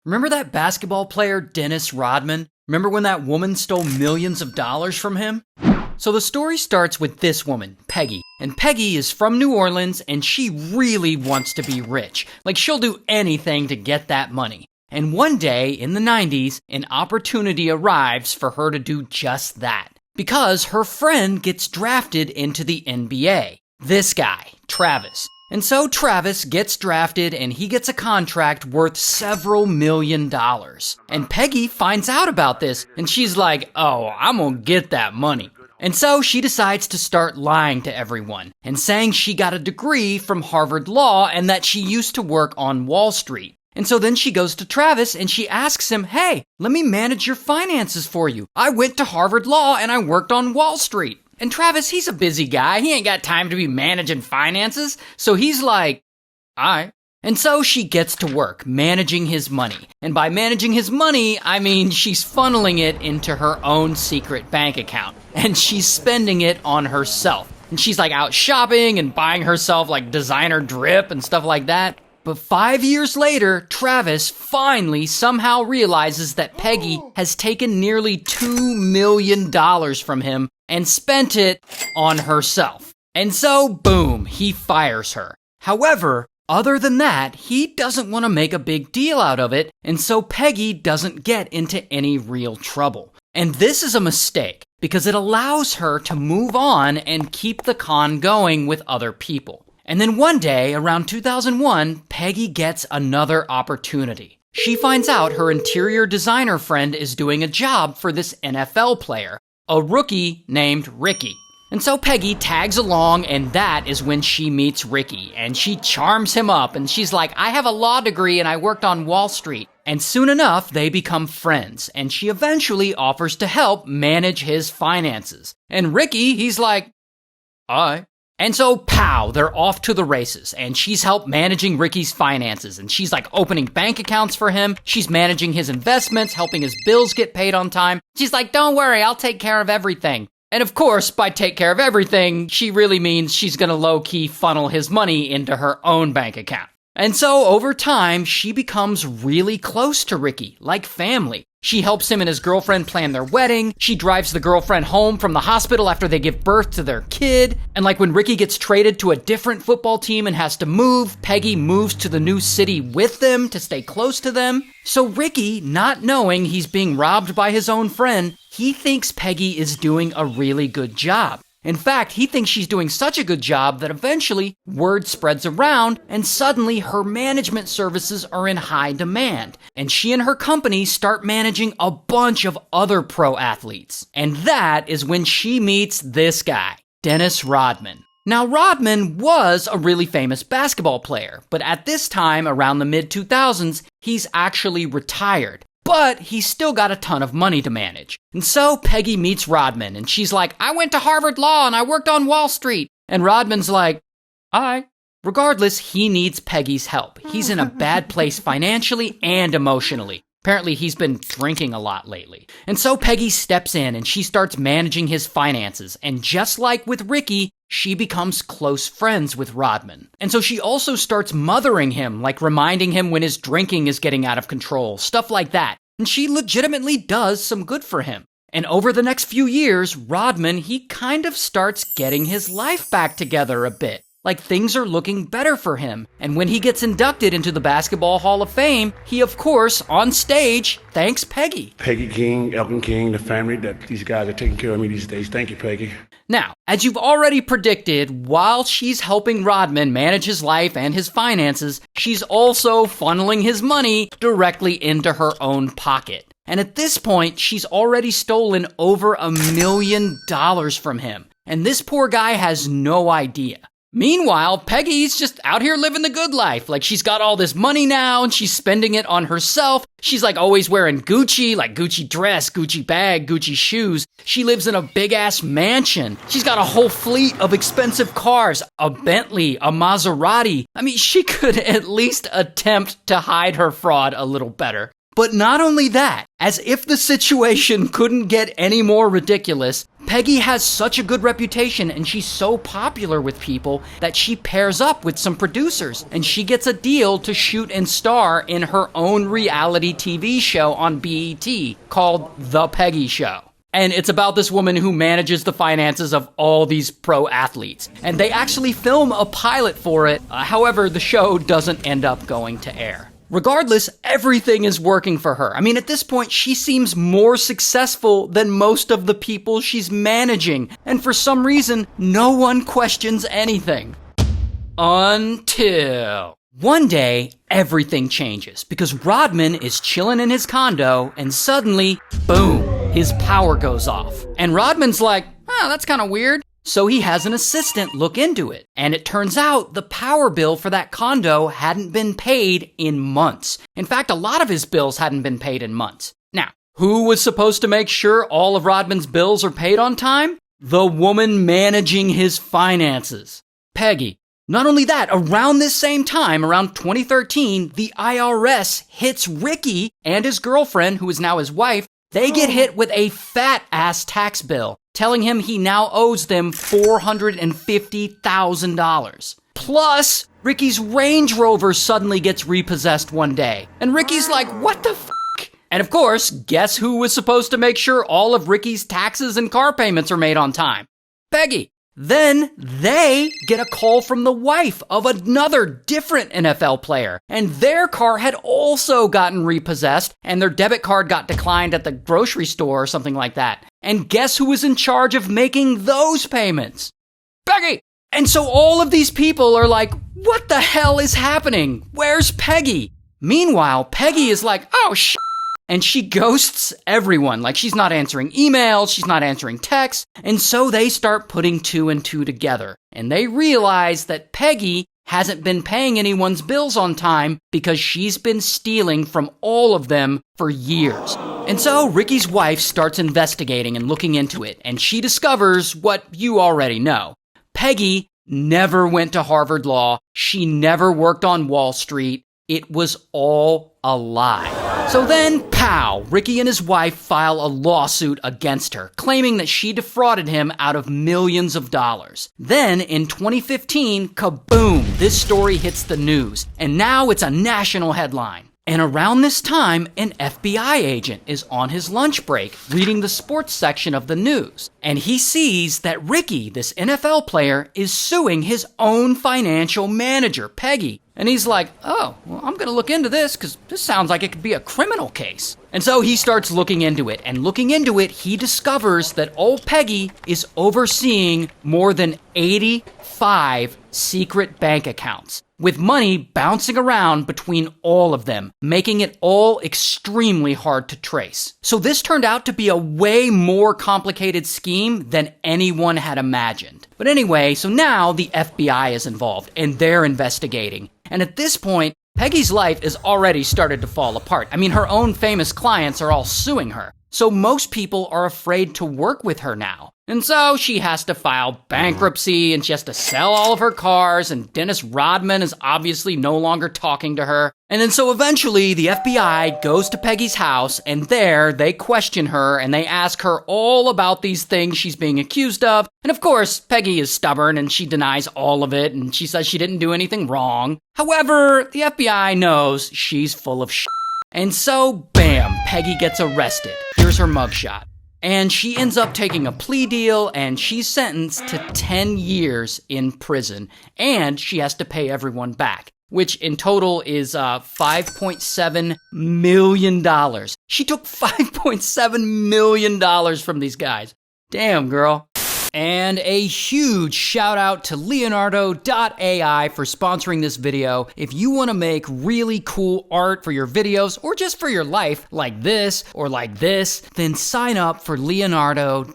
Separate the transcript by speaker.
Speaker 1: Remember that basketball player Dennis Rodman? Remember when that woman stole millions of dollars from him? So the story starts with this woman, Peggy. And Peggy is from New Orleans and she really wants to be rich. Like she'll do anything to get that money. And one day in the 90s, an opportunity arrives for her to do just that. Because her friend gets drafted into the NBA. This guy, Travis. And so Travis gets drafted and he gets a contract worth several $1,000,000. And Peggy finds out about this and she's like, oh, I'm gonna get that money. And so she decides to start lying to everyone and saying she got a degree from Harvard Law and that she used to work on Wall Street. And so then she goes to Travis and she asks him, hey, let me manage your finances for you. I went to Harvard Law and I worked on Wall Street. And Travis, he's a busy guy. He ain't got time to be managing finances. So he's like, all right. And so she gets to work managing his money. And by managing his money, I mean she's funneling it into her own secret bank account. And she's spending it on herself. And she's like out shopping and buying herself like designer drip and stuff like that. But 5 years later, Travis finally somehow realizes that Peggy has taken nearly $2 million from him and spent it on herself. And so, boom, he fires her. However, other than that, he doesn't want to make a big deal out of it, and so Peggy doesn't get into any real trouble. And this is a mistake, because it allows her to move on and keep the con going with other people. And then one day, around 2001, Peggy gets another opportunity. She finds out her interior designer friend is doing a job for this NFL player, a rookie named Ricky. And so Peggy tags along, and that is when she meets Ricky, and she charms him up, and she's like, I have a law degree and I worked on Wall Street. And soon enough, they become friends, and she eventually offers to help manage his finances. And Ricky, he's like, all right. And so, pow, they're off to the races, and she's helped managing Ricky's finances, and she's like opening bank accounts for him, she's managing his investments, helping his bills get paid on time. She's like, don't worry, I'll take care of everything. And of course, by take care of everything, she really means she's gonna low-key funnel his money into her own bank account. And so, over time, she becomes really close to Ricky, like family. She helps him and his girlfriend plan their wedding. She drives the girlfriend home from the hospital after they give birth to their kid. And like when Ricky gets traded to a different football team and has to move, Peggy moves to the new city with them to stay close to them. So Ricky, not knowing he's being robbed by his own friend, he thinks Peggy is doing a really good job. In fact, he thinks she's doing such a good job that eventually word spreads around and suddenly her management services are in high demand. And she and her company start managing a bunch of other pro athletes. And that is when she meets this guy, Dennis Rodman. Now, Rodman was a really famous basketball player, but at this time, around the mid-2000s, he's actually retired. But he's still got a ton of money to manage. And so Peggy meets Rodman, and she's like, I went to Harvard Law and I worked on Wall Street. And Rodman's like, all right. Regardless, he needs Peggy's help. He's in a bad place financially and emotionally. Apparently, he's been drinking a lot lately. And so Peggy steps in and she starts managing his finances. And just like with Ricky, she becomes close friends with Rodman. And so she also starts mothering him, like reminding him when his drinking is getting out of control, stuff like that. And she legitimately does some good for him. And over the next few years, Rodman, he kind of starts getting his life back together a bit. Like things are looking better for him. And when he gets inducted into the Basketball Hall of Fame, he of course, on stage, thanks Peggy.
Speaker 2: Peggy King, Elton King, the family that these guys are taking care of me these days. Thank you, Peggy.
Speaker 1: Now, as you've already predicted, while she's helping Rodman manage his life and his finances, she's also funneling his money directly into her own pocket. And at this point, she's already stolen over $1 million from him. And this poor guy has no idea. Meanwhile, Peggy's just out here living the good life. Like, she's got all this money now, and she's spending it on herself. She's, like, always wearing Gucci, like Gucci dress, Gucci bag, Gucci shoes. She lives in a big-ass mansion. She's got a whole fleet of expensive cars, a Bentley, a Maserati. I mean, she could at least attempt to hide her fraud a little better. But not only that, as if the situation couldn't get any more ridiculous, Peggy has such a good reputation and she's so popular with people that she pairs up with some producers and she gets a deal to shoot and star in her own reality TV show on BET called The Peggy Show. And it's about this woman who manages the finances of all these pro athletes. And they actually film a pilot for it. However, the show doesn't end up going to air. Regardless, everything is working for her. I mean, at this point, she seems more successful than most of the people she's managing. And for some reason, no one questions anything. Until one day, everything changes because Rodman is chilling in his condo and suddenly, boom, his power goes off. And Rodman's like, oh, that's kind of weird. So he has an assistant look into it. And it turns out the power bill for that condo hadn't been paid in months. In fact, a lot of his bills hadn't been paid in months. Now, who was supposed to make sure all of Rodman's bills are paid on time? The woman managing his finances, Peggy. Not only that, around this same time, around 2013, the IRS hits Ricky and his girlfriend, who is now his wife. They get hit with a fat-ass tax bill, telling him he now owes them $450,000. Plus, Ricky's Range Rover suddenly gets repossessed one day. And Ricky's like, what the f***? And of course, guess who was supposed to make sure all of Ricky's taxes and car payments are made on time? Peggy. Then they get a call from the wife of another different NFL player, and their car had also gotten repossessed, and their debit card got declined at the grocery store or something like that. And guess who was in charge of making those payments? Peggy! And so all of these people are like, what the hell is happening? Where's Peggy? Meanwhile, Peggy is like, oh shit. And she ghosts everyone. Like, she's not answering emails, she's not answering texts. And so they start putting two and two together. And they realize that Peggy hasn't been paying anyone's bills on time because she's been stealing from all of them for years. And so Ricky's wife starts investigating and looking into it. And she discovers what you already know. Peggy never went to Harvard Law. She never worked on Wall Street. It was all a lie. So then, pow, Ricky and his wife file a lawsuit against her, claiming that she defrauded him out of millions of dollars. Then, in 2015, kaboom, this story hits the news, and now it's a national headline. And around this time, an FBI agent is on his lunch break reading the sports section of the news. And he sees that Ricky, this NFL player, is suing his own financial manager, Peggy. And he's like, oh, well, I'm going to look into this because this sounds like it could be a criminal case. And so he starts looking into it. And looking into it, he discovers that old Peggy is overseeing more than 85 secret bank accounts, with money bouncing around between all of them, making it all extremely hard to trace. So this turned out to be a way more complicated scheme than anyone had imagined. But anyway, so now the FBI is involved, and they're investigating. And at this point, Peggy's life is already started to fall apart. I mean, her own famous clients are all suing her. So most people are afraid to work with her now. And so she has to file bankruptcy and she has to sell all of her cars, and Dennis Rodman is obviously no longer talking to her. And then so eventually the FBI goes to Peggy's house, and there they question her and they ask her all about these things she's being accused of. And of course, Peggy is stubborn and she denies all of it and she says she didn't do anything wrong. However, the FBI knows she's full of shit. And so, bam, Peggy gets arrested. Here's her mugshot. And she ends up taking a plea deal, and she's sentenced to 10 years in prison. And she has to pay everyone back, which in total is $5.7 million. She took $5.7 million from these guys. Damn, girl. And a huge shout out to Leonardo.ai for sponsoring this video. If you want to make really cool art for your videos or just for your life, like this or like this, then sign up for Leonardo.ai.